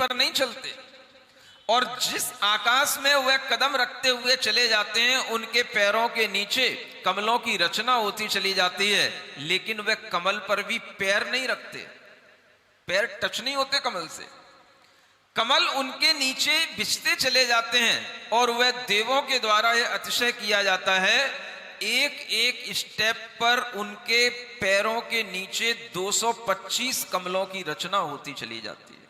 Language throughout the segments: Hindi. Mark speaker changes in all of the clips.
Speaker 1: पर नहीं चलते, और जिस आकाश में वह कदम रखते हुए चले जाते हैं उनके पैरों के नीचे कमलों की रचना होती चली जाती है, लेकिन वह कमल पर भी पैर नहीं रखते, पैर टच नहीं होते कमल से, कमल उनके नीचे बिछते चले जाते हैं। और वह देवों के द्वारा यह अतिशय किया जाता है, एक एक स्टेप पर उनके पैरों के नीचे 225 कमलों की रचना होती चली जाती है।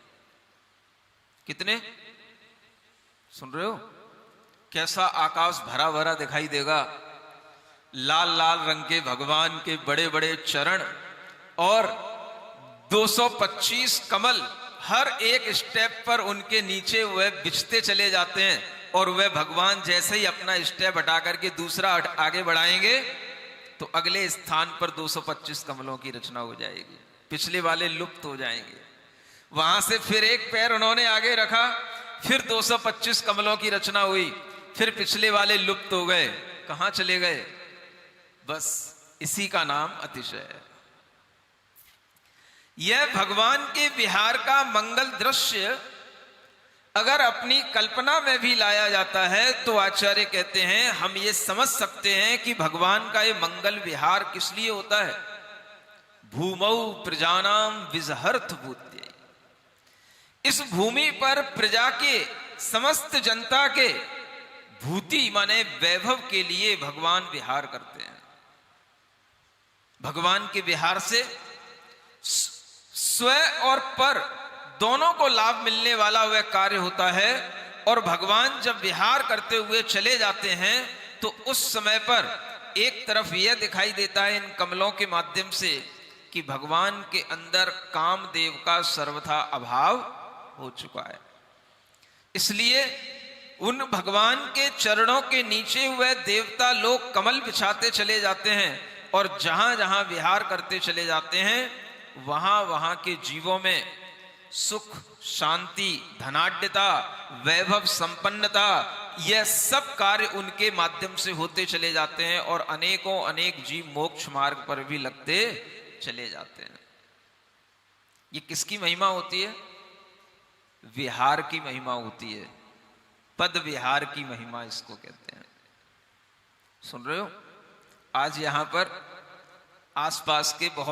Speaker 1: कितने सुन रहे हो? कैसा आकाश भरा भरा दिखाई देगा, लाल लाल रंग के भगवान के बड़े बड़े चरण और 225 कमल, हर एक स्टेप पर उनके नीचे वह बिछते चले जाते हैं, और वह भगवान जैसे ही अपना स्टेप हटा करके दूसरा आगे बढ़ाएंगे तो अगले स्थान पर 225 कमलों की रचना हो जाएगी, पिछले वाले लुप्त हो जाएंगे। वहां से फिर एक पैर उन्होंने आगे रखा, फिर 225 कमलों की रचना हुई, फिर पिछले वाले लुप्त हो गए, कहां चले गए? बस इसी का नाम अतिशय है। यह भगवान के विहार का मंगल दृश्य अगर अपनी कल्पना में भी लाया जाता है तो आचार्य कहते हैं हम ये समझ सकते हैं कि भगवान का ये मंगल विहार किस लिए होता है। भूमौ प्रजानाम विजहर्थ भूत्यै, इस भूमि पर प्रजा के, समस्त जनता के भूति माने वैभव के लिए भगवान विहार करते हैं। भगवान के विहार से स्व और पर दोनों को लाभ मिलने वाला वह कार्य होता है, और भगवान जब विहार करते हुए चले जाते हैं तो उस समय पर एक तरफ यह दिखाई देता है इन कमलों के माध्यम से कि भगवान के अंदर कामदेव का सर्वथा अभाव हो चुका है। इसलिए उन भगवान के चरणों के नीचे हुए देवता लोग कमल बिछाते चले जाते हैं, और जहां जहां विहार करते चले जाते हैं वहां वहां के जीवों में सुख, शांति, धनाढ्यता, वैभव, संपन्नता, यह सब कार्य उनके माध्यम से होते चले जाते हैं, और अनेकों अनेक जीव मोक्ष मार्ग पर भी लगते चले जाते हैं। ये किसकी महिमा होती है? विहार की महिमा होती है, पद विहार की महिमा इसको कहते हैं। सुन रहे हो? आज यहां पर आसपास के बहुत